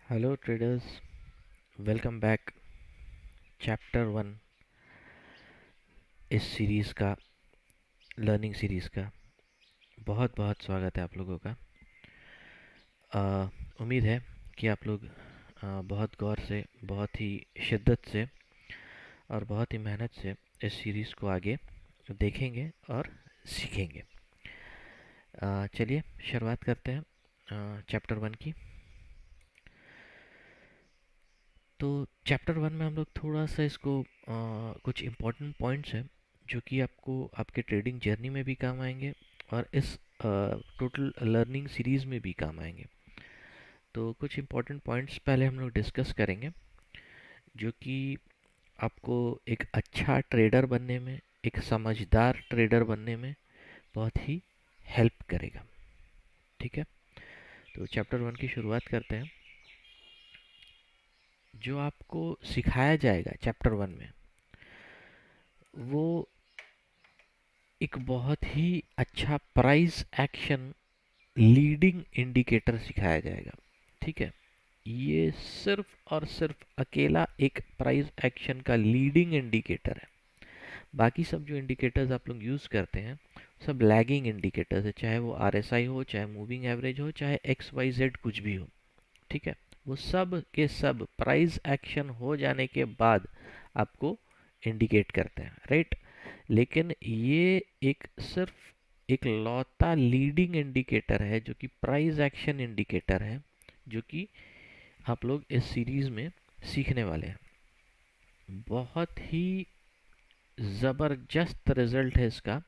Hello traders, welcome back. Chapter 1 इस series का, learning series का बहुत बहुत स्वागत है आप लोगों का। उम्मीद है कि आप लोग बहुत गौर से, बहुत ही शिद्दत से और बहुत ही मेहनत से इस सीरीज़ को आगे देखेंगे और सीखेंगे। चलिए शुरुआत करते हैं चैप्टर 1 की। तो चैप्टर 1 में हम लोग थोड़ा सा इसको कुछ इम्पोर्टेंट पॉइंट्स हैं जो कि आपको आपके ट्रेडिंग जर्नी में भी काम आएंगे और इस टोटल लर्निंग सीरीज़ में भी काम आएंगे। तो कुछ इम्पोर्टेंट पॉइंट्स पहले हम लोग डिस्कस करेंगे जो कि आपको एक अच्छा ट्रेडर बनने में, एक समझदार ट्रेडर बनने में बहुत ही हेल्प करेगा। ठीक है, तो चैप्टर 1 की शुरुआत करते हैं। जो आपको सिखाया जाएगा चैप्टर 1 में, वो एक बहुत ही अच्छा प्राइस एक्शन लीडिंग इंडिकेटर सिखाया जाएगा। ठीक है, ये सिर्फ और सिर्फ अकेला एक प्राइस एक्शन का लीडिंग इंडिकेटर है। बाकी सब जो इंडिकेटर्स आप लोग यूज़ करते हैं सब लैगिंग इंडिकेटर्स है, चाहे वो आरएसआई हो, चाहे मूविंग एवरेज हो, चाहे एक्स वाई जेड कुछ भी हो। ठीक है, वो सब के सब प्राइस एक्शन हो जाने के बाद आपको इंडिकेट करते हैं, राइट। लेकिन ये एक सिर्फ एक लौता लीडिंग इंडिकेटर है जो कि प्राइस एक्शन इंडिकेटर है, जो कि आप लोग इस सीरीज में सीखने वाले हैं। बहुत ही ज़बरदस्त रिजल्ट है इसका।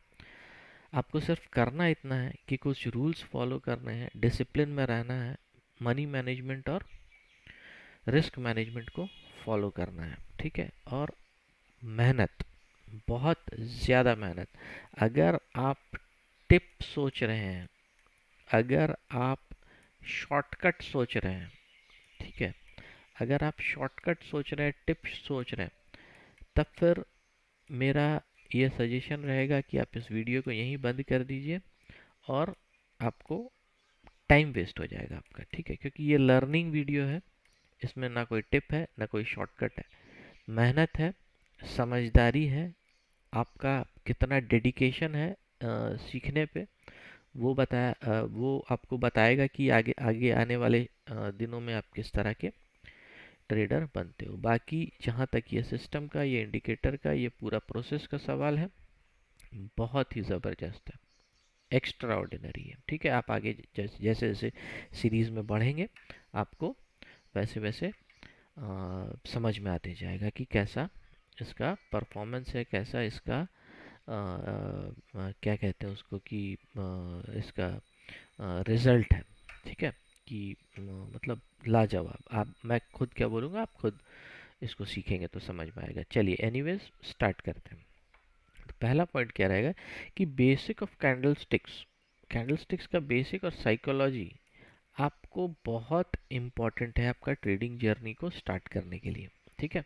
आपको सिर्फ करना इतना है कि कुछ रूल्स फॉलो करने हैं, डिसिप्लिन में रहना है, मनी मैनेजमेंट और रिस्क मैनेजमेंट को फॉलो करना है। ठीक है, और मेहनत, बहुत ज़्यादा मेहनत। अगर आप टिप सोच रहे हैं, अगर आप शॉर्टकट सोच रहे हैं, ठीक है, अगर आप शॉर्टकट सोच रहे हैं, टिप्स सोच रहे हैं, तब फिर मेरा ये सजेशन रहेगा कि आप इस वीडियो को यहीं बंद कर दीजिए और आपको टाइम वेस्ट हो जाएगा आपका। ठीक है, क्योंकि ये लर्निंग वीडियो है, इसमें ना कोई टिप है ना कोई शॉर्टकट है। मेहनत है, समझदारी है, आपका कितना डेडिकेशन है सीखने पे, वो आपको बताएगा कि आगे आगे आने वाले दिनों में आप किस तरह के ट्रेडर बनते हो। बाकी जहाँ तक ये सिस्टम का, ये इंडिकेटर का, ये पूरा प्रोसेस का सवाल है, बहुत ही ज़बरदस्त है, एक्स्ट्रा ऑर्डिनरी है। ठीक है, आप आगे जैसे जैसे जैसे सीरीज़ में बढ़ेंगे आपको वैसे वैसे समझ में आते जाएगा कि कैसा इसका परफॉर्मेंस है, कैसा इसका क्या कहते हैं उसको कि इसका रिजल्ट है। ठीक है, कि मतलब लाजवाब। आप, मैं खुद क्या बोलूँगा, आप खुद इसको सीखेंगे तो समझ में आएगा। चलिए एनीवेज स्टार्ट करते हैं। तो पहला पॉइंट क्या रहेगा कि basic of candle sticks. Candle sticks का बेसिक और साइकोलॉजी आपको बहुत इम्पॉर्टेंट है आपका ट्रेडिंग जर्नी को स्टार्ट करने के लिए। ठीक है,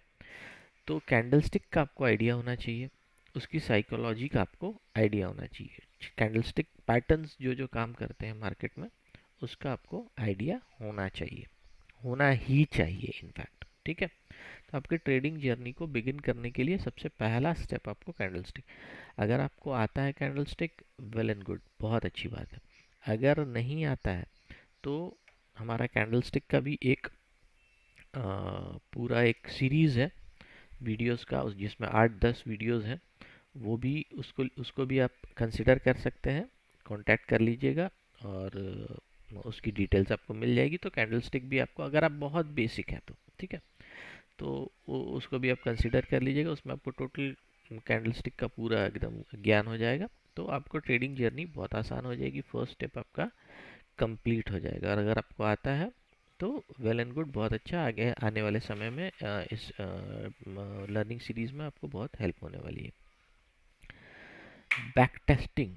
तो कैंडलस्टिक का आपको आइडिया होना चाहिए, उसकी साइकोलॉजी का आपको आइडिया होना चाहिए, कैंडलस्टिक पैटर्न्स जो जो काम करते हैं मार्केट में उसका आपको आइडिया होना चाहिए, होना ही चाहिए इनफैक्ट। ठीक है, तो आपके ट्रेडिंग जर्नी को बिगिन करने के लिए सबसे पहला स्टेप आपको कैंडलस्टिक, अगर आपको आता है कैंडलस्टिक, वेल एंड गुड, बहुत अच्छी बात है। अगर नहीं आता है तो हमारा कैंडलस्टिक का भी एक पूरा एक सीरीज़ है वीडियोस का, जिसमें 8-10 वीडियोस हैं। वो भी उसको उसको भी आप कंसिडर कर सकते हैं, कांटेक्ट कर लीजिएगा और उसकी डिटेल्स आपको मिल जाएगी। तो कैंडलस्टिक भी आपको, अगर आप बहुत बेसिक हैं तो ठीक है, तो उसको भी आप कंसिडर कर लीजिएगा, उसमें आपको टोटल कैंडलस्टिक का पूरा एकदम ज्ञान हो जाएगा। तो आपको ट्रेडिंग जर्नी बहुत आसान हो जाएगी, फर्स्ट स्टेप आपका कंप्लीट हो जाएगा। और अगर आपको आता है तो वेल एंड गुड, बहुत अच्छा। आगे आने वाले समय में इस लर्निंग सीरीज में आपको बहुत हेल्प होने वाली है। बैक टेस्टिंग,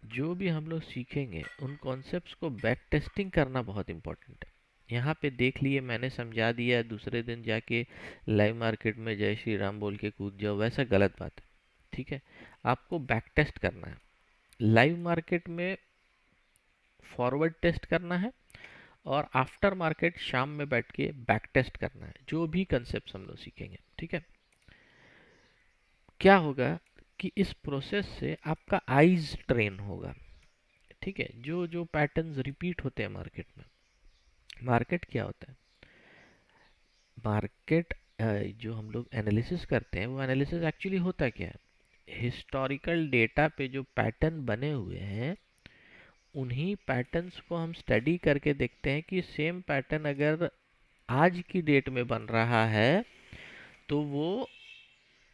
जो भी हम लोग सीखेंगे उन कॉन्सेप्ट्स को बैक टेस्टिंग करना बहुत इंपॉर्टेंट है। यहाँ पे देख लिए, मैंने समझा दिया, दूसरे दिन जाके लाइव मार्केट में जय श्री राम बोल के कूद जाओ, वैसा गलत बात है। ठीक है, आपको बैक टेस्ट करना है, लाइव मार्केट में फॉरवर्ड टेस्ट करना है और आफ्टर मार्केट शाम में बैठ के बैक टेस्ट करना है, जो भी कंसेप्ट हम लोग सीखेंगे। ठीक है, क्या होगा कि इस प्रोसेस से आपका आईज ट्रेन होगा। ठीक है, जो जो पैटर्न्स रिपीट होते हैं मार्केट में। मार्केट क्या होता है? मार्केट जो हम लोग एनालिसिस करते हैं, वो एनालिसिस एक्चुअली होता क्या है? हिस्टोरिकल डेटा पे जो पैटर्न बने हुए हैं, उन्हीं पैटर्न्स को हम स्टडी करके देखते हैं कि सेम पैटर्न अगर आज की डेट में बन रहा है तो वो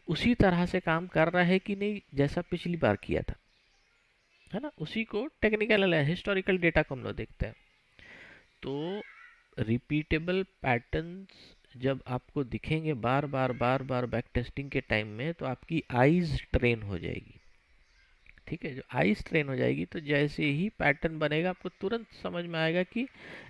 उसी तरह से काम कर रहा है कि नहीं जैसा पिछली बार किया था, है ना। उसी को टेक्निकल हिस्टोरिकल डेटा को हम लोग देखते हैं। तो रिपीटेबल पैटर्न्स जब आपको दिखेंगे बार बार बार बार बैक टेस्टिंग के टाइम में, तो आपकी आईज ट्रेन हो जाएगी। ठीक है, जो आईज ट्रेन हो जाएगी तो जैसे ही पैटर्न बनेगा आपको तुरंत समझ में आएगा कि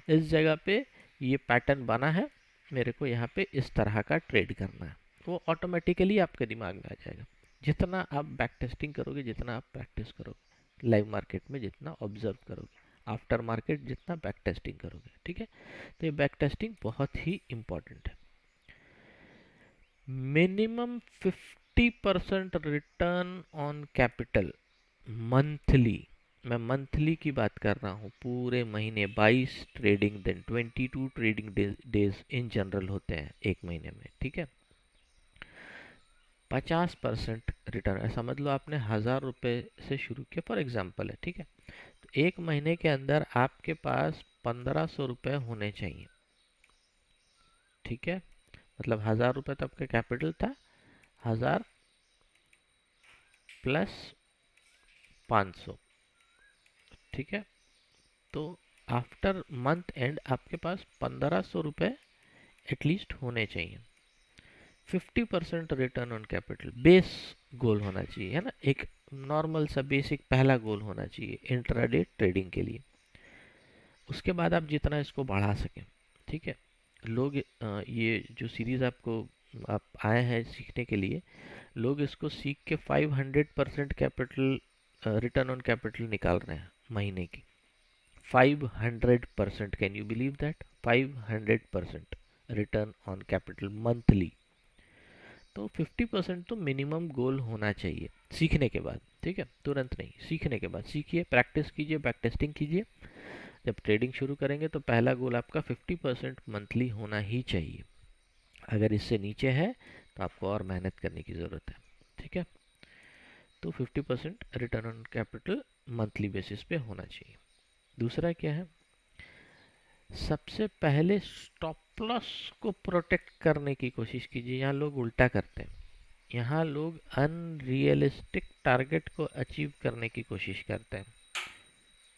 इस जगह पे ये पैटर्न बना है, मेरे को यहाँ पे इस तरह का ट्रेड करना है। वो ऑटोमेटिकली आपके दिमाग में आ जाएगा। जितना आप बैक टेस्टिंग करोगे, जितना आप प्रैक्टिस करोगे लाइव मार्केट में, जितना ऑब्जर्व करोगे, आफ्टर मार्केट जितना बैक टेस्टिंग करोगे। ठीक है, तो ये बैक टेस्टिंग बहुत ही इंपॉर्टेंट है। Minimum 50% return on capital monthly, मैं मंथली की बात कर रहा हूँ, पूरे महीने 22 ट्रेडिंग दिन, 22 ट्रेडिंग डेज इन जनरल होते हैं एक महीने में। ठीक है, 50% रिटर्न, समझ लो आपने 1,000 रुपये से शुरू किया फॉर एग्जांपल है। ठीक है, तो एक महीने के अंदर आपके पास 1,500 रुपये होने चाहिए। ठीक है, मतलब 1,000 रुपये तो आपका कैपिटल था, 1,000 प्लस 500। ठीक है, तो आफ्टर मंथ एंड आपके पास 1,500 रुपये एटलीस्ट होने चाहिए। 50% रिटर्न ऑन कैपिटल बेस गोल होना चाहिए, है ना। एक नॉर्मल सा बेसिक पहला गोल होना चाहिए इंट्राडे ट्रेडिंग के लिए। उसके बाद आप जितना इसको बढ़ा सकें। ठीक है, लोग ये जो सीरीज़ आपको आप आए हैं सीखने के लिए, लोग इसको सीख के 500% कैपिटल रिटर्न ऑन कैपिटल निकाल रहे हैं महीने की। 500%, can you believe that? 500% return on capital monthly. तो 50% तो मिनिमम गोल होना चाहिए सीखने के बाद। ठीक है, तुरंत नहीं, सीखने के बाद सीखिए, प्रैक्टिस कीजिए, बैक टेस्टिंग कीजिए। जब ट्रेडिंग शुरू करेंगे तो पहला गोल आपका 50% मंथली होना ही चाहिए। अगर इससे नीचे है तो आपको और मेहनत करने की ज़रूरत है। ठीक है, तो 50% return on capital monthly basis पे होना चाहिए। दूसरा क्या है? सबसे पहले स्टॉप लॉस को प्रोटेक्ट करने की कोशिश कीजिए। यहाँ लोग उल्टा करते हैं, यहाँ लोग अनरियलिस्टिक टारगेट को अचीव करने की कोशिश करते हैं।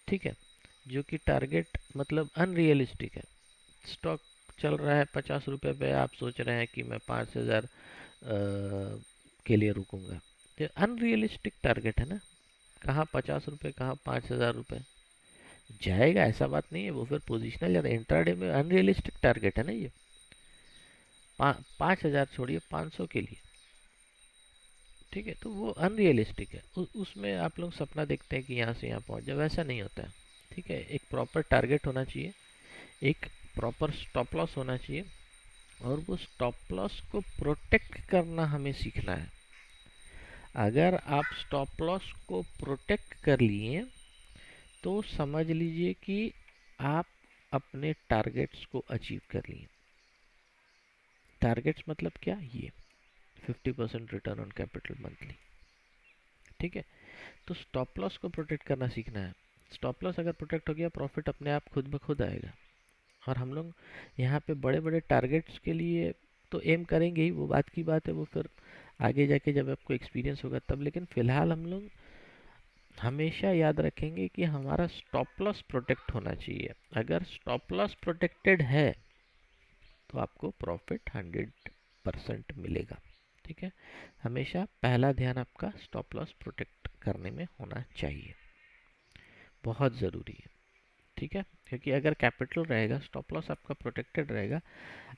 ठीक है, जो कि टारगेट मतलब अनरियलिस्टिक है। स्टॉक चल रहा है 50 रुपये पे, आप सोच रहे हैं कि मैं 5,000 के लिए रुकूंगा। ये अनरियलिस्टिक टारगेट है ना। कहाँ 50 रुपये, कहाँ 5,000 रुपये जाएगा, ऐसा बात नहीं है। वो फिर पोजिशनल या इंट्राडे में अनरियलिस्टिक टारगेट है ना ये। 5,000 छोड़िए, 500 के लिए। ठीक है, तो वो अनरियलिस्टिक है। उसमें आप लोग सपना देखते हैं कि यहाँ से यहाँ पहुँच जाए, वैसा नहीं होता है। ठीक है, एक प्रॉपर टारगेट होना चाहिए, एक प्रॉपर स्टॉप लॉस होना चाहिए, और वो स्टॉप लॉस को प्रोटेक्ट करना हमें सीखना है। अगर आप स्टॉप लॉस को प्रोटेक्ट कर लिए तो समझ लीजिए कि आप अपने टारगेट्स को अचीव कर लिए। टारगेट्स मतलब क्या? ये 50% रिटर्न ऑन कैपिटल मंथली। ठीक है, तो स्टॉप लॉस को प्रोटेक्ट करना सीखना है। स्टॉप लॉस अगर प्रोटेक्ट हो गया, प्रॉफिट अपने आप खुद ब खुद आएगा। और हम लोग यहाँ पे बड़े बड़े टारगेट्स के लिए तो एम करेंगे ही, वो बात की बात है, वो फिर आगे जाके जब आपको एक्सपीरियंस होगा तब। लेकिन फ़िलहाल हम लोग हमेशा याद रखेंगे कि हमारा स्टॉप लॉस प्रोटेक्ट होना चाहिए। अगर स्टॉप लॉस प्रोटेक्टेड है तो आपको प्रॉफिट 100% मिलेगा। ठीक है, हमेशा पहला ध्यान आपका स्टॉप लॉस प्रोटेक्ट करने में होना चाहिए, बहुत ज़रूरी है। ठीक है, क्योंकि अगर कैपिटल रहेगा, स्टॉप लॉस आपका प्रोटेक्टेड रहेगा,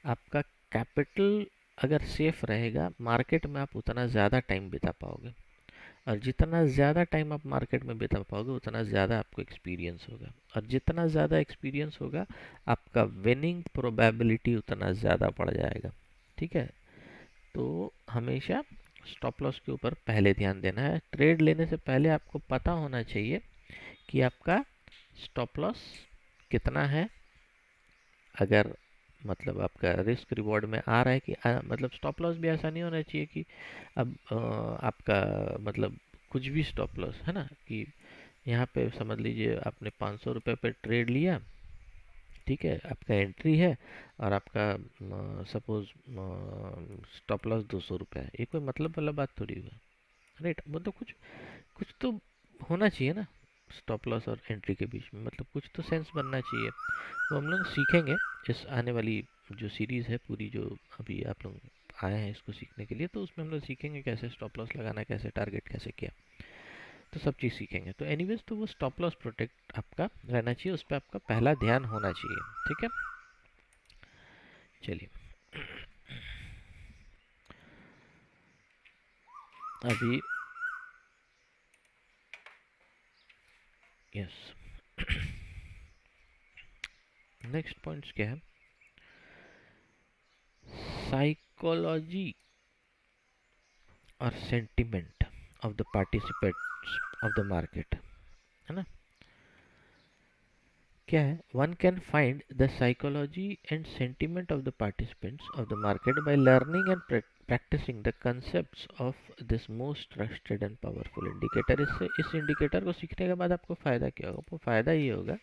आपका कैपिटल अगर सेफ रहेगा, मार्केट में आप उतना ज़्यादा टाइम बिता पाओगे। और जितना ज़्यादा टाइम आप मार्केट में बिता पाओगे उतना ज़्यादा आपको एक्सपीरियंस होगा, और जितना ज़्यादा एक्सपीरियंस होगा आपका विनिंग प्रोबेबिलिटी उतना ज़्यादा बढ़ जाएगा। ठीक है, तो हमेशा स्टॉप लॉस के ऊपर पहले ध्यान देना है। ट्रेड लेने से पहले आपको पता होना चाहिए कि आपका स्टॉप लॉस कितना है। अगर मतलब आपका रिस्क रिवॉर्ड में आ रहा है कि मतलब स्टॉप लॉस भी ऐसा नहीं होना चाहिए कि अब आपका मतलब कुछ भी स्टॉप लॉस है ना, कि यहाँ पे समझ लीजिए आपने 500 रुपये पे ट्रेड लिया, ठीक है, आपका एंट्री है, और आपका सपोज स्टॉप लॉस 200 रुपये है। ये कोई मतलब वाला बात थोड़ी हुआ, राइट? मतलब कुछ कुछ तो होना चाहिए ना स्टॉप लॉस और एंट्री के बीच में, मतलब कुछ तो सेंस बनना चाहिए। वो हम लोग सीखेंगे इस आने वाली जो सीरीज़ है पूरी, जो अभी आप लोग आए हैं इसको सीखने के लिए, तो उसमें हम लोग सीखेंगे कैसे स्टॉप लॉस लगाना है, कैसे टारगेट कैसे किया, तो सब चीज़ सीखेंगे। तो एनीवेज, तो वो स्टॉप लॉस प्रोटेक्ट आपका रहना चाहिए, उस पर आपका पहला ध्यान होना चाहिए। ठीक है, चलिए अभी यस नेक्स्ट पॉइंट्स क्या है? साइकोलॉजी और sentiment of the participants of the market, है ना? क्या है? One can find the psychology and sentiment of the participants of the market by learning and practising the concepts of this most trusted and powerful indicator. इससे इस indicator को सीखने के बाद आपको फ़ायदा क्या होगा? आपको फ़ायदा ये होगा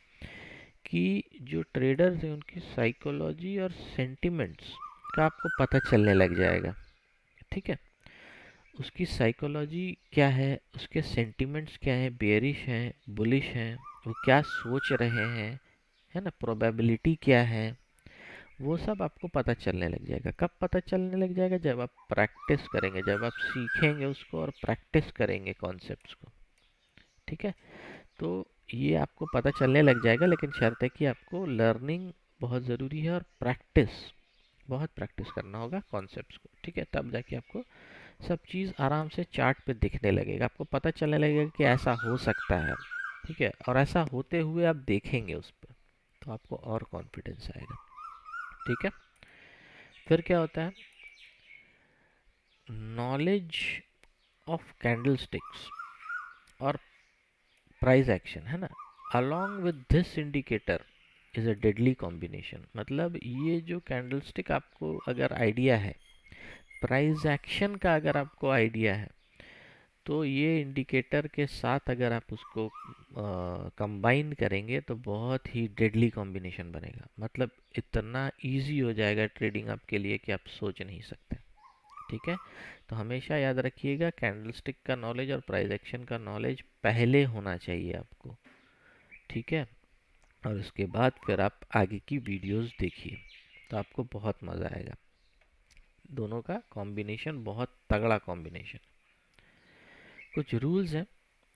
कि जो ट्रेडर्स हैं उनकी साइकोलॉजी और सेंटिमेंट्स का आपको पता चलने लग जाएगा। ठीक है, उसकी साइकोलॉजी क्या है, उसके सेंटिमेंट्स क्या हैं, बेयरिश हैं, बुलिश हैं, वो क्या सोच रहे हैं, है ना, प्रोबेबिलिटी क्या है, वो सब आपको पता चलने लग जाएगा। कब पता चलने लग जाएगा? जब आप प्रैक्टिस करेंगे, जब आप सीखेंगे उसको और प्रैक्टिस करेंगे कॉन्सेप्ट्स को। ठीक है, तो ये आपको पता चलने लग जाएगा, लेकिन शर्त है कि आपको लर्निंग बहुत ज़रूरी है और प्रैक्टिस, बहुत प्रैक्टिस करना होगा कॉन्सेप्ट्स को। ठीक है, तब जाके आपको सब चीज़ आराम से चार्ट पे दिखने लगेगा, आपको पता चलने लगेगा कि ऐसा हो सकता है। ठीक है, और ऐसा होते हुए आप देखेंगे उस पर, तो आपको और कॉन्फिडेंस आएगा। ठीक है, फिर क्या होता है? नॉलेज ऑफ कैंडल स्टिक्स और प्राइस एक्शन, है ना, along with this indicator is a deadly combination. मतलब ये जो कैंडल स्टिक आपको अगर आइडिया है, प्राइस एक्शन का अगर आपको आइडिया है, तो ये इंडिकेटर के साथ अगर आप उसको कंबाइन करेंगे तो बहुत ही डेडली कॉम्बिनेशन बनेगा। मतलब इतना इजी हो जाएगा ट्रेडिंग आपके लिए कि आप सोच नहीं सकते। ठीक है, तो हमेशा याद रखिएगा कैंडलस्टिक का नॉलेज और प्राइस एक्शन का नॉलेज पहले होना चाहिए आपको। ठीक है, और उसके बाद फिर आप आगे की वीडियोस देखिए, तो आपको बहुत मज़ा आएगा। दोनों का कॉम्बिनेशन बहुत तगड़ा कॉम्बिनेशन। कुछ रूल्स हैं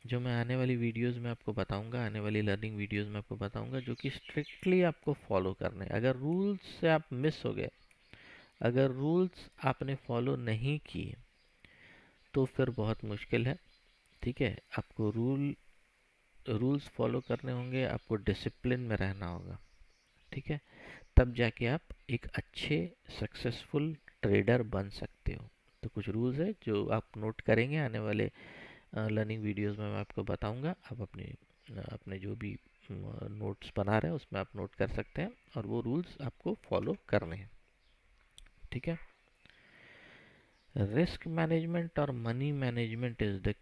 जो मैं आने वाली वीडियोस में आपको बताऊंगा, आने वाली लर्निंग वीडियोस में आपको बताऊंगा, जो कि स्ट्रिक्टली आपको फॉलो करने हैं। अगर रूल्स से आप मिस हो गए, अगर रूल्स आपने फॉलो नहीं किए, तो फिर बहुत मुश्किल है। ठीक है, आपको रूल्स फॉलो करने होंगे, आपको डिसिप्लिन में रहना होगा। ठीक है, तब जाके आप एक अच्छे सक्सेसफुल ट्रेडर बन सकते हो। तो कुछ रूल्स है जो आप नोट करेंगे, आने वाले लर्निंग वीडियोस में मैं आपको बताऊंगा। आप अपने अपने जो भी नोट्स बना रहे हैं उसमें आप नोट कर सकते हैं, और वो रूल्स आपको फॉलो करने हैं। ठीक है, रिस्क मैनेजमेंट और money management is the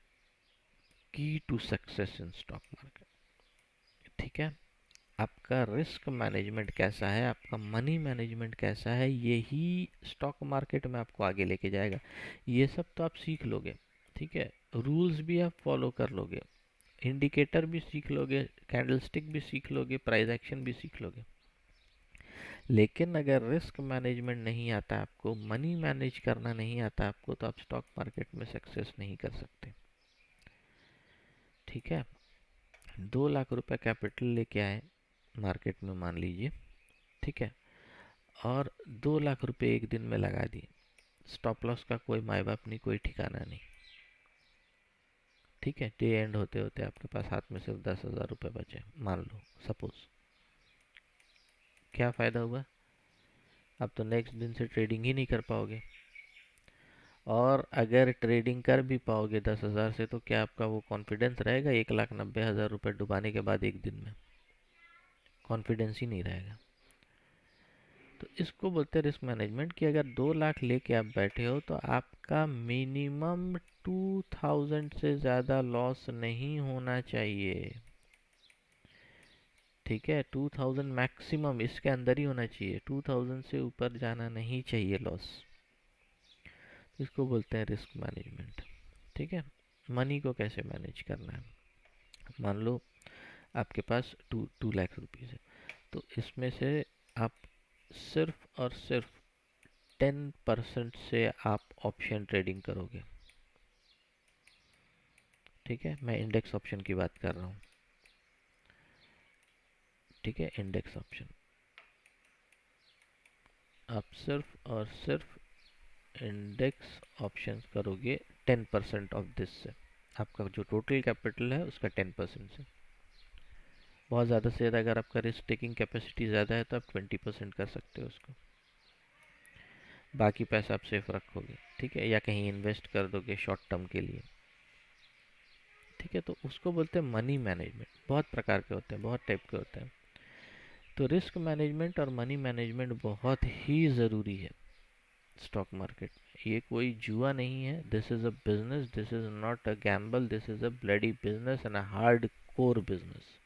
key to success in stock market. ठीक है, आपका रिस्क मैनेजमेंट कैसा है, आपका मनी मैनेजमेंट कैसा है, यही स्टॉक मार्केट में आपको आगे लेके जाएगा। ये सब तो आप सीख लोगे, ठीक है, रूल्स भी आप फॉलो कर लोगे, इंडिकेटर भी सीख लोगे, कैंडलस्टिक भी सीख लोगे, प्राइस एक्शन भी सीख लोगे, लेकिन अगर रिस्क मैनेजमेंट नहीं आता आपको, मनी मैनेज करना नहीं आता आपको, तो आप स्टॉक मार्केट में सक्सेस नहीं कर सकते। ठीक है, 2 लाख रुपए कैपिटल लेके आए मार्केट में मान लीजिए, ठीक है, और 2 लाख रुपए एक दिन में लगा दिए, स्टॉप लॉस का कोई माय बाप नहीं, कोई ठिकाना नहीं। ठीक है, डे एंड होते होते आपके पास हाथ में सिर्फ 10,000 रुपये बचे, मान लो सपोज, क्या फ़ायदा हुआ? अब तो नेक्स्ट दिन से ट्रेडिंग ही नहीं कर पाओगे। और अगर ट्रेडिंग कर भी पाओगे 10,000 से, तो क्या आपका वो कॉन्फिडेंस रहेगा 1,90,000 रुपये डुबाने के बाद एक दिन में? कॉन्फिडेंस ही नहीं रहेगा। तो इसको बोलते हैं रिस्क मैनेजमेंट, कि अगर 2 लाख लेके आप बैठे हो तो आपका मिनिमम 2,000 से ज़्यादा लॉस नहीं होना चाहिए। ठीक है, 2,000 मैक्सिमम, इसके अंदर ही होना चाहिए, 2,000 से ऊपर जाना नहीं चाहिए लॉस। इसको बोलते हैं रिस्क मैनेजमेंट। ठीक है, मनी को कैसे मैनेज करना है? मान लो आपके पास 2 लाख रुपीज़ है, तो इसमें से आप सिर्फ और सिर्फ 10% से आप ऑप्शन ट्रेडिंग करोगे। ठीक है, मैं इंडेक्स ऑप्शन की बात कर रहा हूँ। ठीक है, इंडेक्स ऑप्शन आप सिर्फ और सिर्फ इंडेक्स ऑप्शंस करोगे 10% ऑफ दिस से, आपका जो टोटल कैपिटल है उसका 10% से। बहुत ज़्यादा से ज़्यादा अगर आपका रिस्क टेकिंग कैपेसिटी ज़्यादा है तो आप 20% कर सकते हो उसको, बाकी पैसा आप सेफ रखोगे। ठीक है, या कहीं इन्वेस्ट कर दोगे शॉर्ट टर्म के लिए। ठीक है, तो उसको बोलते हैं मनी मैनेजमेंट। बहुत प्रकार के होते हैं, बहुत टाइप के होते हैं। तो रिस्क मैनेजमेंट और मनी मैनेजमेंट बहुत ही ज़रूरी है स्टॉक मार्केट में। ये कोई जुआ नहीं है, this is a business, this is not a gamble, this is a bloody business and a hard core business.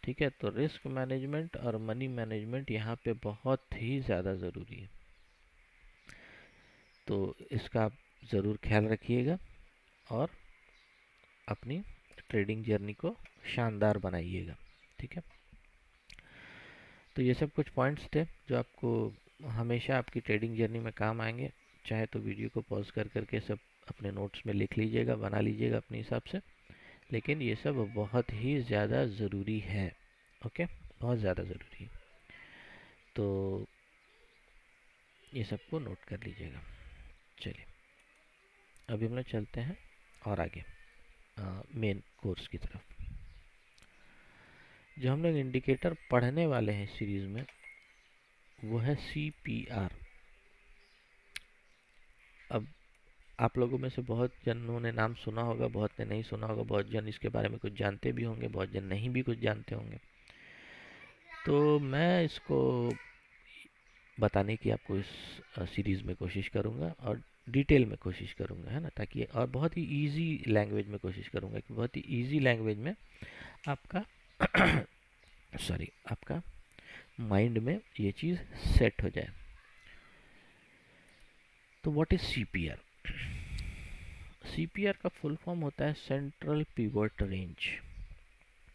ठीक है, तो रिस्क मैनेजमेंट और मनी मैनेजमेंट यहाँ पे बहुत ही ज़्यादा ज़रूरी है। तो इसका आप ज़रूर ख्याल रखिएगा और अपनी ट्रेडिंग जर्नी को शानदार बनाइएगा। ठीक है, तो ये सब कुछ पॉइंट्स थे जो आपको हमेशा आपकी ट्रेडिंग जर्नी में काम आएंगे। चाहे तो वीडियो को पॉज कर करके सब अपने नोट्स में लिख लीजिएगा, बना लीजिएगा अपने हिसाब से, लेकिन ये सब बहुत ही ज़्यादा ज़रूरी है। ओके, बहुत ज़्यादा ज़रूरी है, तो ये सबको नोट कर लीजिएगा। चलिए, अभी हम लोग चलते हैं और आगे मेन कोर्स की तरफ। जो हम लोग इंडिकेटर पढ़ने वाले हैं सीरीज़ में, वो है CPR। अब आप लोगों में से बहुत जनों ने नाम सुना होगा, बहुत ने नहीं सुना होगा, बहुत जन इसके बारे में कुछ जानते भी होंगे, बहुत जन नहीं भी कुछ जानते होंगे। तो मैं इसको बताने की आपको इस सीरीज़ में कोशिश करूँगा, और डिटेल में कोशिश करूँगा, है ना, ताकि, और बहुत ही इजी लैंग्वेज में कोशिश करूँगा कि बहुत ही इजी लैंग्वेज में आपका सॉरी, आपका माइंड में ये चीज़ सेट हो जाए। तो व्हाट इज़ CPR? CPR का फुल फॉर्म होता है central pivot range,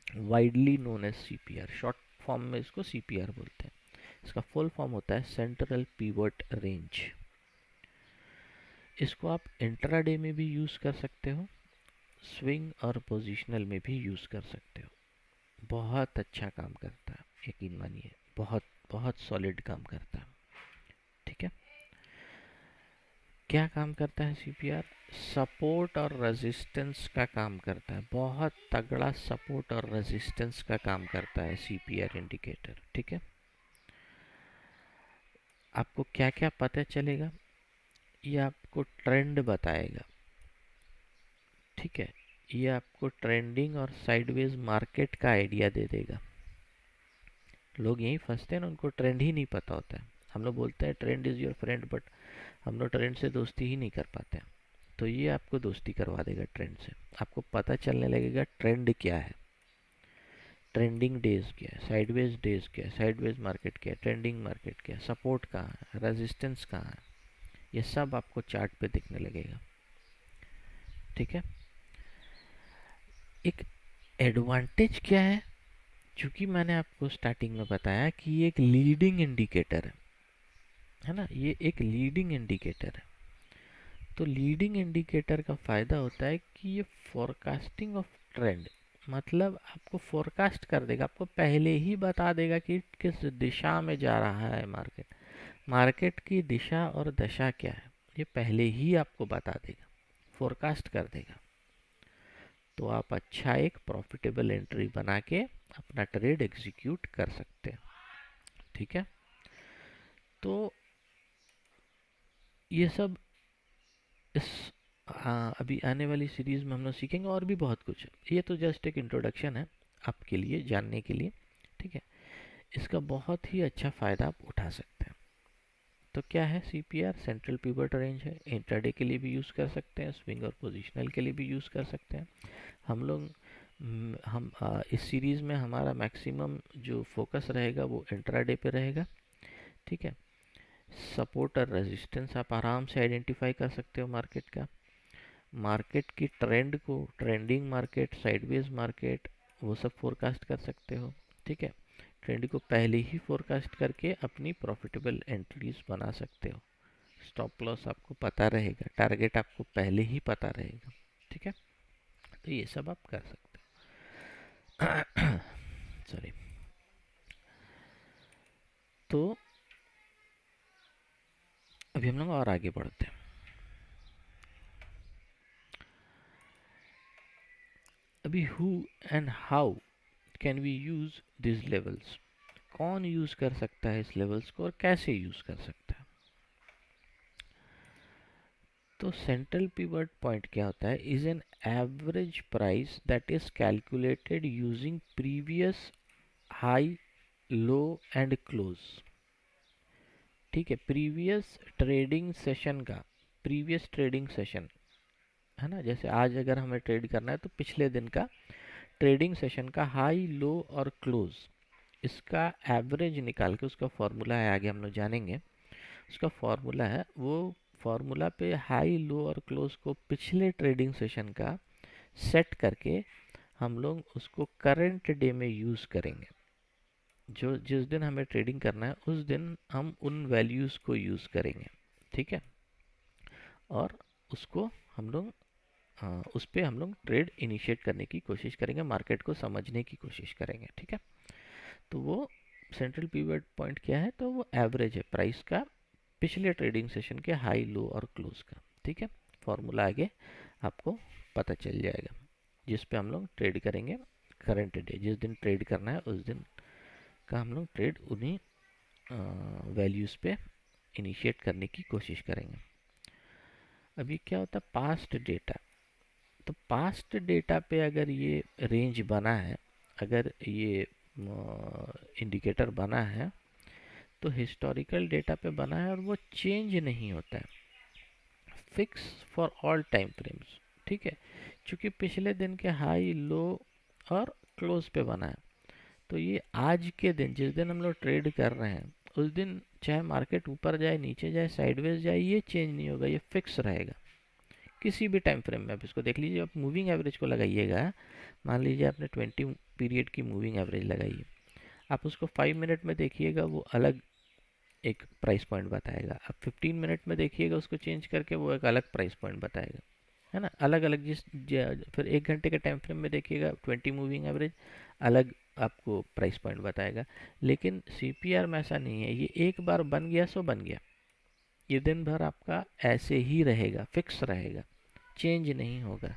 widely known as CPR। Short form में इसको CPR बोलते हैं। इसका फुल फॉर्म होता है सेंट्रल पिवट रेंज। इसको आप इंट्राडे में भी यूज़ कर सकते हो, स्विंग और पोजिशनल में भी यूज़ कर सकते हो। बहुत अच्छा काम करता है, यकीन मानिए, बहुत बहुत सॉलिड काम करता है। ठीक है, क्या काम करता है CPR? सपोर्ट और रेजिस्टेंस का काम करता है, बहुत तगड़ा सपोर्ट और रेजिस्टेंस का काम करता है CPR इंडिकेटर। ठीक है, आपको क्या क्या पता चलेगा? ये आपको ट्रेंड बताएगा। ठीक है, ये आपको ट्रेंडिंग और साइडवेज मार्केट का आइडिया दे देगा। लोग यहीं फंसते हैं ना, उनको ट्रेंड ही नहीं पता होता है। हम लोग बोलते हैं trend is your friend, but हम लोग ट्रेंड से दोस्ती ही नहीं कर पाते हैं। तो ये आपको दोस्ती करवा देगा ट्रेंड से। आपको पता चलने लगेगा ट्रेंड क्या है, ट्रेंडिंग डेज क्या है, साइडवेज डेज क्या है, साइडवेज मार्केट क्या है, ट्रेंडिंग मार्केट क्या है, सपोर्ट कहाँ है, रेजिस्टेंस कहाँ है, ये सब आपको चार्ट पे दिखने लगेगा। ठीक है, एक एडवांटेज क्या है, चूंकि मैंने आपको स्टार्टिंग में बताया कि ये एक लीडिंग इंडिकेटर है ना, ये एक लीडिंग इंडिकेटर है। तो लीडिंग इंडिकेटर का फ़ायदा होता है कि ये फोरकास्टिंग ऑफ ट्रेंड, मतलब आपको फोरकास्ट कर देगा, आपको पहले ही बता देगा कि किस दिशा में जा रहा है मार्केट, मार्केट की दिशा और दशा क्या है, ये पहले ही आपको बता देगा, फोरकास्ट कर देगा। तो आप अच्छा एक प्रॉफिटेबल एंट्री बना के अपना ट्रेड एग्जीक्यूट कर सकते हैं। ठीक है, तो ये सब इस अभी आने वाली सीरीज में हम लोग सीखेंगे और भी बहुत कुछ। ये तो जस्ट एक इंट्रोडक्शन है आपके लिए जानने के लिए। ठीक है, इसका बहुत ही अच्छा फ़ायदा आप उठा सकते हैं। तो क्या है सीपीआर? सेंट्रल पिवट रेंज है, इंट्राडे के लिए भी यूज़ कर सकते हैं, स्विंग और पोजिशनल के लिए भी यूज़ कर सकते हैं। हम लोग इस सीरीज़ में हमारा मैक्सिमम जो फोकस रहेगा वो इंट्राडे पे रहेगा। ठीक है, सपोर्ट और रेजिस्टेंस आप आराम से आइडेंटिफाई कर सकते हो मार्केट का, मार्केट की ट्रेंड को, ट्रेंडिंग मार्केट, साइडवेज मार्केट, वो सब फोरकास्ट कर सकते हो। ठीक है, ट्रेंड को पहले ही फोरकास्ट करके अपनी प्रॉफिटेबल एंट्रीज बना सकते हो। स्टॉप लॉस आपको पता रहेगा, टारगेट आपको पहले ही पता रहेगा। ठीक है, तो ये सब आप कर सकते हो। सॉरी। तो अभी हम लोग और आगे बढ़ते हैं। अभी who and how can we use this levels? कौन यूज कर सकता है इस लेवल्स को और कैसे यूज कर सकता है? तो सेंट्रल पिवट पॉइंट क्या होता है? Is an average price that is calculated using previous high, low and close. ठीक है, प्रीवियस ट्रेडिंग सेशन का, प्रीवियस ट्रेडिंग सेशन है ना, जैसे आज अगर हमें ट्रेड करना है तो पिछले दिन का ट्रेडिंग सेशन का हाई, लो और क्लोज, इसका एवरेज निकाल के, उसका फॉर्मूला है, आगे हम लोग जानेंगे उसका फॉर्मूला है, वो फॉर्मूला पे हाई, लो और क्लोज को पिछले ट्रेडिंग सेशन का सेट करके हम लोग उसको करंट डे में यूज़ करेंगे। जो जिस दिन हमें ट्रेडिंग करना है उस दिन हम उन वैल्यूज़ को यूज़ करेंगे। ठीक है, और उसको हम लोग उस पर हम लोग ट्रेड इनिशिएट करने की कोशिश करेंगे, मार्केट को समझने की कोशिश करेंगे। ठीक है, तो वो सेंट्रल पीवट पॉइंट क्या है? तो वो एवरेज है प्राइस का पिछले ट्रेडिंग सेशन के हाई, लो और क्लोज का। ठीक है, फॉर्मूला आगे आपको पता चल जाएगा, जिस पे हम लोग ट्रेड करेंगे करंट डे, जिस दिन ट्रेड करना है उस दिन का हम लोग ट्रेड उन्हीं वैल्यूज़ पे इनिशिएट करने की कोशिश करेंगे। अभी क्या होता है पास्ट डेटा? तो पास्ट डेटा पे अगर ये रेंज बना है, अगर ये इंडिकेटर बना है, तो हिस्टोरिकल डेटा पे बना है और वो चेंज नहीं होता है, fix for all time frames. ठीक है, चूँकि पिछले दिन के हाई, लो और क्लोज पे बना है, तो ये आज के दिन, जिस दिन हम लोग ट्रेड कर रहे हैं, उस दिन चाहे मार्केट ऊपर जाए, नीचे जाए, साइडवेज जाए, ये चेंज नहीं होगा, ये फिक्स रहेगा किसी भी टाइम फ्रेम में। आप इसको देख लीजिए, आप मूविंग एवरेज को लगाइएगा, मान लीजिए आपने 20 पीरियड की मूविंग एवरेज लगाई है, आप उसको 5 मिनट में देखिएगा, वो अलग एक प्राइस पॉइंट बताएगा। आप 15 मिनट में देखिएगा उसको चेंज करके, वो एक अलग प्राइस पॉइंट बताएगा, है ना, अलग अलग। फिर 1 घंटे के टाइम फ्रेम में देखिएगा 20 मूविंग एवरेज, अलग आपको प्राइस पॉइंट बताएगा। लेकिन सीपीआर में ऐसा नहीं है, ये एक बार बन गया सो बन गया, ये दिन भर आपका ऐसे ही रहेगा, फिक्स रहेगा, चेंज नहीं होगा।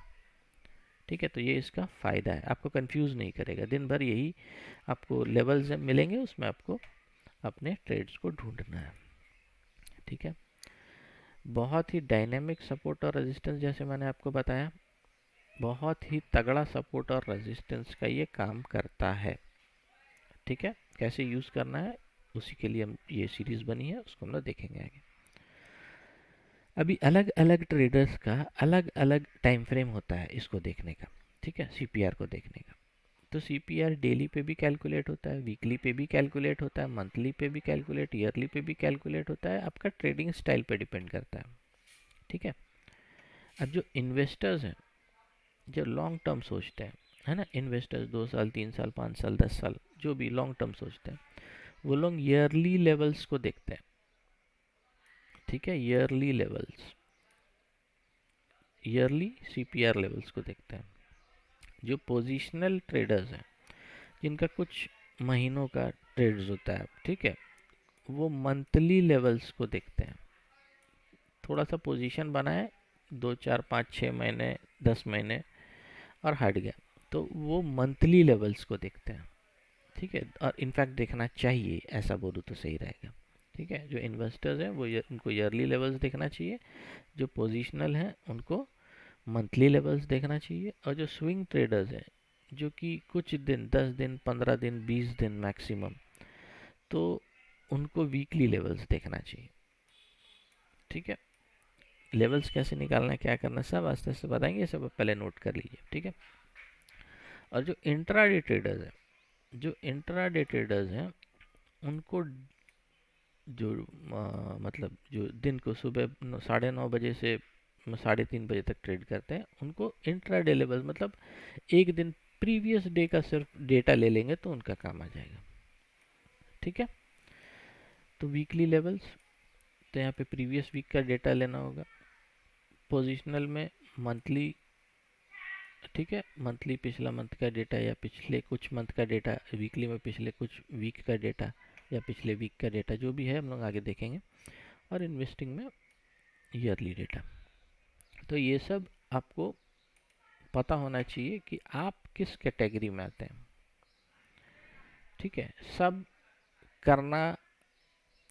ठीक है, तो ये इसका फ़ायदा है, आपको कंफ्यूज नहीं करेगा, दिन भर यही आपको लेवल्स मिलेंगे, उसमें आपको अपने ट्रेड्स को ढूंढना है। ठीक है, बहुत ही डायनेमिक सपोर्ट और रेजिस्टेंस, जैसे मैंने आपको बताया, बहुत ही तगड़ा सपोर्ट और रेजिस्टेंस का ये काम करता है। ठीक है, कैसे यूज़ करना है उसी के लिए हम ये सीरीज़ बनी है, उसको हम लोग देखेंगे आगे। अभी अलग अलग ट्रेडर्स का अलग अलग टाइम फ्रेम होता है इसको देखने का। ठीक है, सीपीआर को देखने का। तो सीपीआर डेली पे भी कैलकुलेट होता है, वीकली पे भी कैलकुलेट होता है, मंथली पे भी कैलकुलेट, ईयरली पे भी कैलकुलेट होता है, आपका ट्रेडिंग स्टाइल पे डिपेंड करता है। ठीक है, अब जो इन्वेस्टर्स हैं, जो लॉन्ग टर्म सोचते हैं, है ना, इन्वेस्टर्स 2 साल, 3 साल, 5 साल, 10 साल, जो भी लॉन्ग टर्म सोचते हैं, वो लोग ईयरली लेवल्स को देखते हैं। ठीक है, yearly levels, yearly CPR levels को देखते हैं। जो पोजिशनल ट्रेडर्स हैं, जिनका कुछ महीनों का ट्रेड्स होता है, ठीक है, वो मंथली लेवल्स को देखते हैं। थोड़ा सा पोजीशन बनाए, 2, 4, 5, 6 महीने, 10 महीने, और हट गया, तो वो मंथली लेवल्स को देखते हैं। ठीक है, और इनफैक्ट देखना चाहिए, ऐसा बोलूँ तो सही रहेगा। ठीक है, जो इन्वेस्टर्स हैं वो उनको ईयरली लेवल्स देखना चाहिए, जो पोजिशनल हैं उनको मंथली लेवल्स देखना चाहिए, और जो स्विंग ट्रेडर्स हैं जो कि कुछ दिन, 10 दिन, 15 दिन, 20 दिन मैक्सिमम, तो उनको वीकली लेवल्स देखना चाहिए। ठीक है, लेवल्स कैसे निकालना है, क्या करना है, सब आस्ते आस्ते बताएंगे, सब पहले नोट कर लीजिए। ठीक है, और जो इंट्राडे ट्रेडर्स हैं, जो इंट्राडे ट्रेडर्स हैं उनको जो मतलब जो दिन को सुबह 9:30 बजे से 3:30 बजे तक ट्रेड करते हैं, उनको इंट्राडे लेवल मतलब एक दिन प्रीवियस डे का सिर्फ डेटा ले लेंगे तो उनका काम आ जाएगा। ठीक है, तो वीकली लेवल्स, तो यहाँ पे प्रीवियस वीक का डेटा लेना होगा। पोजिशनल में मंथली, ठीक है, मंथली पिछला मंथ का डेटा या पिछले कुछ मंथ का डेटा, वीकली में पिछले कुछ वीक का डेटा या पिछले वीक का डेटा, जो भी है हम लोग आगे देखेंगे। और इन्वेस्टिंग में ईयरली डेटा। तो ये सब आपको पता होना चाहिए कि आप किस कैटेगरी में आते हैं। ठीक है, सब करना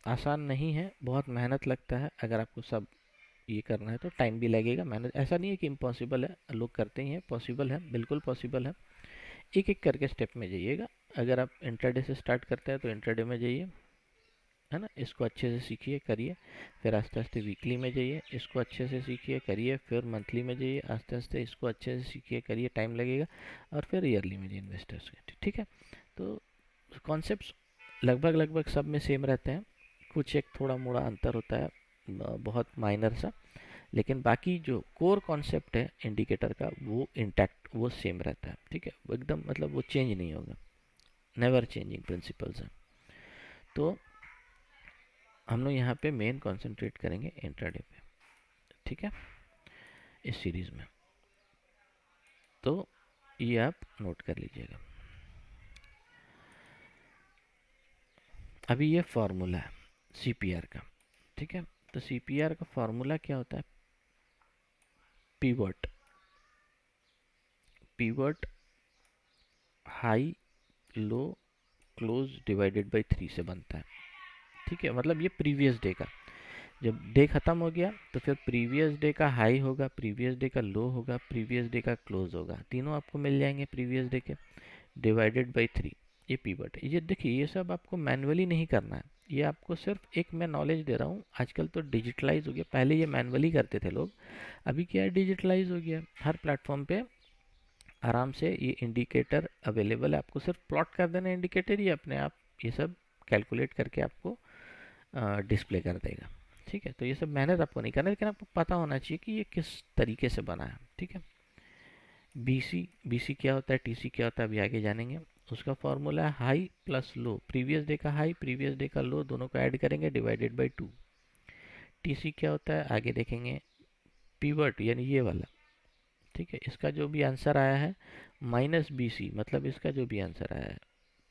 आसान नहीं है, बहुत मेहनत लगता है। अगर आपको सब ये करना है तो टाइम भी लगेगा, मेहनत, ऐसा नहीं है कि इम्पॉसिबल है, लोग करते ही हैं, पॉसिबल है, बिल्कुल पॉसिबल है। एक एक करके स्टेप में जाइएगा। अगर आप इंट्राडे से स्टार्ट करते हैं तो इंट्राडे में जाइए, है ना, इसको अच्छे से सीखिए, करिए। फिर आस्ते आस्ते वीकली में जाइए, इसको अच्छे से सीखिए, करिए। फिर मंथली में जाइए, आस्ते आस्ते इसको अच्छे से सीखिए, करिए, टाइम लगेगा। और फिर ईयरली में जाइए इन्वेस्टर्स के। ठीक है, तो कॉन्सेप्ट्स लगभग लगभग सब में सेम रहते हैं, कुछ एक थोड़ा मोड़ा अंतर होता है, बहुत माइनर सा, लेकिन बाकी जो कोर कॉन्सेप्ट है इंडिकेटर का वो इंटैक्ट, वो सेम रहता है। ठीक है, वो एकदम मतलब वो चेंज नहीं होगा, नेवर चेंजिंग प्रिंसिपल्स हैं। तो हम लोग यहाँ पे मेन कंसंट्रेट करेंगे इंट्राडे पे। ठीक है, इस सीरीज में, तो ये आप नोट कर लीजिएगा। अभी ये फॉर्मूला है सीपीआर का। ठीक है, तो सीपीआर का फॉर्मूला क्या होता है, pivot, pivot high low close divided by 3 से बनता है। ठीक है, मतलब ये प्रीवियस डे का, जब डे खत्म हो गया तो फिर प्रीवियस डे का हाई होगा, प्रीवियस डे का लो होगा, प्रीवियस डे का क्लोज होगा, तीनों आपको मिल जाएंगे प्रीवियस डे के, डिवाइडेड बाय 3। ये पीवट है। ये देखिए, ये सब आपको मैनुअली नहीं करना है, ये आपको सिर्फ एक मैं नॉलेज दे रहा हूँ। आजकल तो डिजिटलाइज हो गया, पहले ये मैनुअली करते थे लोग, अभी क्या है, डिजिटलाइज हो गया, हर प्लेटफॉर्म पे आराम से ये इंडिकेटर अवेलेबल है। आपको सिर्फ प्लॉट कर देना इंडिकेटर, ये अपने आप ये सब कैलकुलेट करके आपको डिस्प्ले कर देगा। ठीक है, तो ये सब मेहनत आपको नहीं करना, लेकिन आपको पता होना चाहिए कि ये किस तरीके से बना है। ठीक है, बीसी, बीसी क्या होता है, टीसी क्या होता है, अभी आगे जानेंगे। उसका फॉर्मूला है high plus low, previous day का हाई, प्रीवियस डे का लो, दोनों को ऐड करेंगे, डिवाइडेड बाय 2। टीसी क्या होता है आगे देखेंगे, पीवट यानी ये वाला। ठीक है, इसका जो भी आंसर आया है माइनस बीसी, मतलब इसका जो भी आंसर आया है,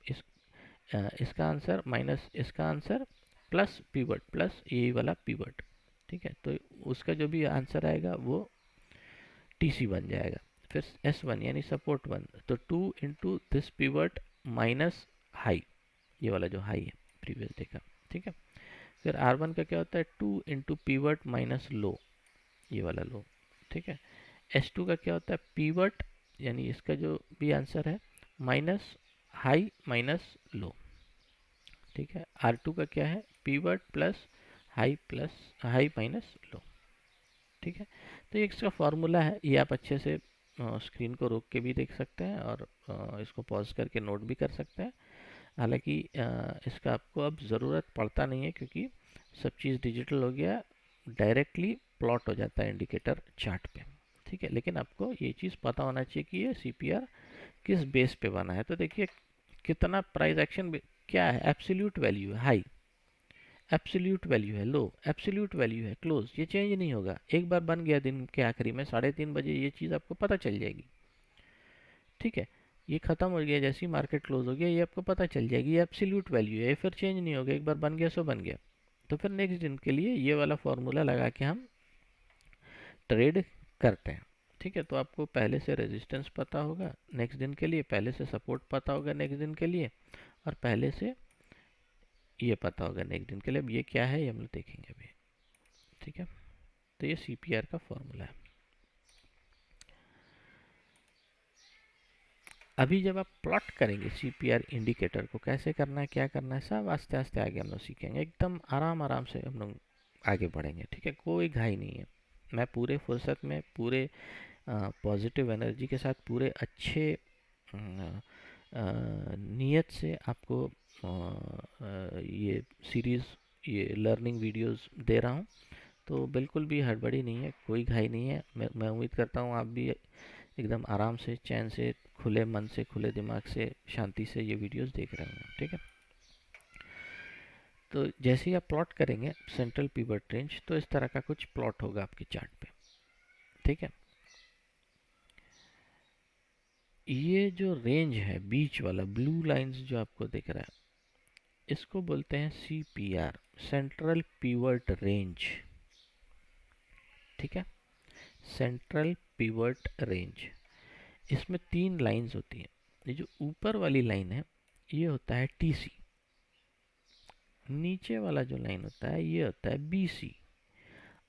इस इसका आंसर माइनस इसका आंसर प्लस पीवट, प्लस यही वाला पीवट। ठीक है, तो उसका जो भी आंसर आएगा वो टीसी बन जाएगा। फिर S1 यानी सपोर्ट 1, तो 2 into this pivot minus high, ये वाला जो हाई है प्रीवियस डे का। ठीक है, फिर R1 का क्या होता है, 2 इंटू पीवट माइनस लो, ये वाला लो। ठीक है, S2 का क्या होता है, पीवट यानी इसका जो भी आंसर है माइनस हाई माइनस लो। ठीक है, R2 का क्या है, pivot plus high minus low. ठीक है, तो ये इसका फॉर्मूला है, ये आप अच्छे से स्क्रीन को रोक के भी देख सकते हैं और इसको पॉज करके नोट भी कर सकते हैं। हालांकि इसका आपको अब ज़रूरत पड़ता नहीं है, क्योंकि सब चीज़ डिजिटल हो गया, डायरेक्टली प्लॉट हो जाता है इंडिकेटर चार्ट पे। ठीक है, लेकिन आपको ये चीज़ पता होना चाहिए कि ये सीपीआर किस बेस पे बना है। तो देखिए कितना प्राइस एक्शन, क्या है, एब्सोल्यूट वैल्यू है हाई, एब्सोल्यूट वैल्यू है लो, एब्सोल्यूट वैल्यू है क्लोज, ये चेंज नहीं होगा। एक बार बन गया दिन के आखिरी में 3:30 बजे, ये चीज़ आपको पता चल जाएगी। ठीक है, ये खत्म हो गया, जैसे ही मार्केट क्लोज हो गया ये आपको पता चल जाएगी, ये एब्सोल्यूट वैल्यू है, ये फिर चेंज नहीं होगा, एक बार बन गया सो बन गया। तो फिर नेक्स्ट दिन के लिए ये वाला फॉर्मूला लगा के हम ट्रेड करते हैं। ठीक है, तो आपको पहले से रेजिस्टेंस पता होगा नेक्स्ट दिन के लिए, पहले से सपोर्ट पता होगा नेक्स्ट दिन के लिए, और पहले से ये पता होगा नेक्स्ट दिन के लिए। अब ये क्या है ये हम लोग देखेंगे अभी। ठीक है, तो ये CPR का फॉर्मूला है। अभी जब आप प्लॉट करेंगे CPR इंडिकेटर को कैसे करना है, क्या करना है, सब आस्ते आस्ते आगे हम लोग सीखेंगे। एकदम आराम आराम से हम लोग आगे बढ़ेंगे। ठीक है, कोई घाई नहीं है। मैं पूरे फुर्सत में, पूरे पॉजिटिव एनर्जी के साथ, पूरे अच्छे नीयत से आपको ये सीरीज़, ये लर्निंग वीडियोस दे रहा हूँ। तो बिल्कुल भी हड़बड़ी नहीं है, कोई घाई नहीं है। मैं उम्मीद करता हूँ आप भी एकदम आराम से, चैन से, खुले मन से, खुले दिमाग से, शांति से ये वीडियोस देख रहे होंगे। ठीक है, तो जैसे ही आप प्लॉट करेंगे सेंट्रल पिवट रेंज, तो इस तरह का कुछ प्लॉट होगा आपके चार्ट पे। ठीक है, ये जो रेंज है बीच वाला ब्लू लाइंस जो आपको दिख रहा है, इसको बोलते हैं CPR, सेंट्रल पिवट रेंज। ठीक है, सेंट्रल पिवट रेंज। इसमें 3 लाइंस होती हैं। ये जो ऊपर वाली लाइन है ये होता है TC, नीचे वाला जो लाइन होता है ये होता है BC,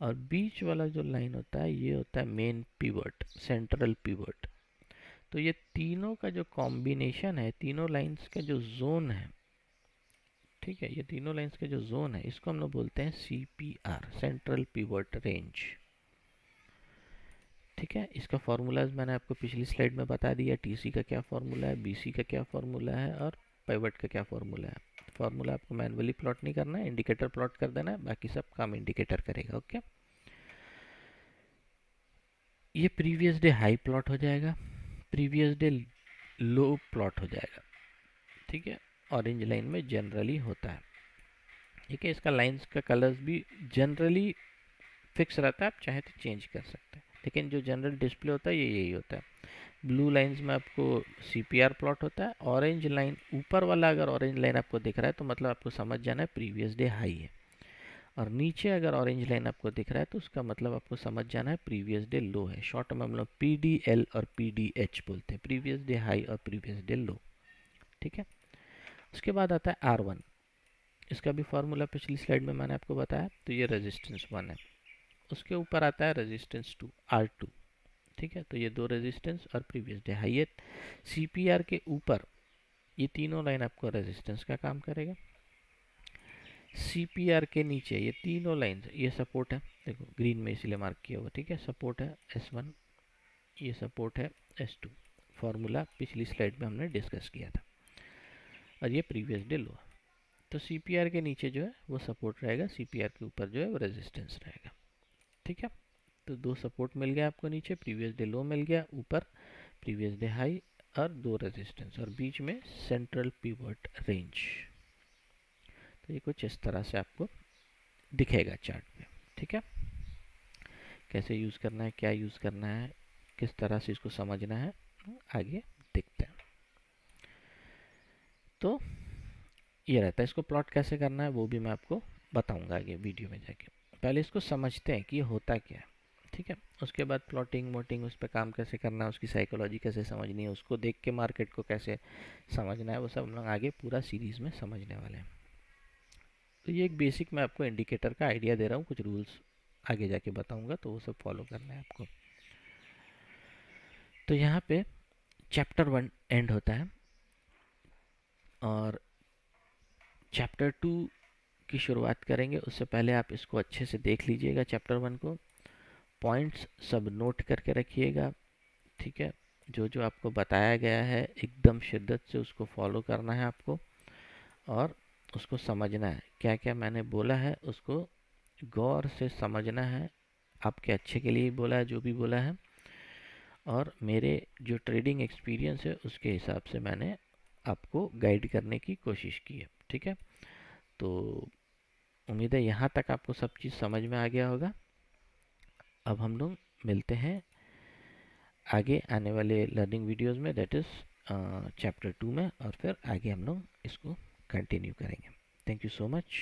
और बीच वाला जो लाइन होता है ये होता है मेन पिवट, सेंट्रल पिवट। तो ये तीनों का जो कॉम्बिनेशन है, तीनों लाइंस का जो जोन है, ठीक है, ये तीनों लाइंस का जो जोन है इसको हम लोग बोलते हैं CPR, सेंट्रल पिवट रेंज। ठीक है, इसका फॉर्मूलाज मैंने आपको पिछली स्लाइड में बता दिया। TC का क्या फॉर्मूला है, BC का क्या फॉर्मूला है, और पिवट का क्या फॉर्मूला है। फॉर्मूला आपको मैनुअली प्लॉट नहीं करना है, इंडिकेटर प्लॉट कर देना है, बाकी सब काम इंडिकेटर करेगा। ओके, ये प्रीवियस डे हाई प्लॉट हो जाएगा, प्रीवियस डे लो प्लॉट हो जाएगा। ठीक है, ऑरेंज लाइन में जनरली होता है। ठीक है, इसका लाइंस का कलर्स भी जनरली फिक्स रहता है, आप चाहे तो चेंज कर सकते हैं, लेकिन जो जनरल डिस्प्ले होता है ये यही होता है। ब्लू लाइंस में आपको CPR प्लॉट होता है। ऑरेंज लाइन ऊपर वाला, अगर ऑरेंज लाइन आपको दिख रहा है तो मतलब आपको समझ जाना है प्रीवियस डे हाई है, और नीचे अगर ऑरेंज लाइन आपको दिख रहा है तो उसका मतलब आपको समझ जाना है प्रीवियस डे लो है। शॉर्ट में हम लोग PDL और PDH बोलते हैं, प्रीवियस डे हाई और प्रीवियस डे लो। ठीक है, उसके बाद आता है R1। इसका भी फॉर्मूला पिछली स्लाइड में मैंने आपको बताया। तो ये रेजिस्टेंस 1 है, उसके ऊपर आता है रेजिस्टेंस 2, R2। ठीक है, तो ये दो रेजिस्टेंस और प्रीवियस डे हाई है। CPR के ऊपर ये तीनों लाइन आपको रेजिस्टेंस का काम करेगा। CPR के नीचे ये तीनों लाइन, ये सपोर्ट है, देखो ग्रीन में इसलिए मार्क किया हुआ। ठीक है, सपोर्ट है S1, ये सपोर्ट है S2। फॉर्मूला पिछली स्लाइड में हमने डिस्कस किया था, और ये प्रीवियस डे लो है। तो CPR के नीचे जो है वो सपोर्ट रहेगा, CPR के ऊपर जो है वो रेजिस्टेंस रहेगा। ठीक है, तो दो सपोर्ट मिल गया आपको नीचे, प्रीवियस डे लो मिल गया, ऊपर प्रीवियस डे हाई, और दो रेजिस्टेंस, और बीच में सेंट्रल पिवट रेंज। तो ये कुछ इस तरह से आपको दिखेगा चार्ट पे। ठीक है, कैसे यूज़ करना है, क्या यूज़ करना है, किस तरह से इसको समझना है, आगे देखते हैं। तो ये रहता है, इसको प्लॉट कैसे करना है वो भी मैं आपको बताऊंगा आगे वीडियो में जाके। पहले इसको समझते हैं कि ये होता क्या है। ठीक है, उसके बाद प्लॉटिंग वोटिंग उस पर काम कैसे करना है, उसकी साइकोलॉजी कैसे समझनी है, उसको देख के मार्केट को कैसे समझना है, वो सब हम लोग आगे पूरा सीरीज़ में समझने वाले हैं। तो ये एक बेसिक मैं आपको इंडिकेटर का आइडिया दे रहा हूँ, कुछ रूल्स आगे जाके बताऊंगा तो वो सब फॉलो करना है आपको। तो यहाँ पे चैप्टर 1 एंड होता है, और चैप्टर 2 की शुरुआत करेंगे। उससे पहले आप इसको अच्छे से देख लीजिएगा चैप्टर 1 को, पॉइंट्स सब नोट करके रखिएगा। ठीक है, जो जो आपको बताया गया है एकदम शिद्दत से उसको फॉलो करना है आपको, और उसको समझना है। क्या क्या मैंने बोला है उसको गौर से समझना है, आपके अच्छे के लिए ही बोला है जो भी बोला है, और मेरे जो ट्रेडिंग एक्सपीरियंस है उसके हिसाब से मैंने आपको गाइड करने की कोशिश की है। ठीक है, तो उम्मीद है यहाँ तक आपको सब चीज़ समझ में आ गया होगा। अब हम लोग मिलते हैं आगे आने वाले लर्निंग वीडियोस में, दैट इज़ चैप्टर 2 में, और फिर आगे हम लोग इसको कंटिन्यू करेंगे। Thank you so much.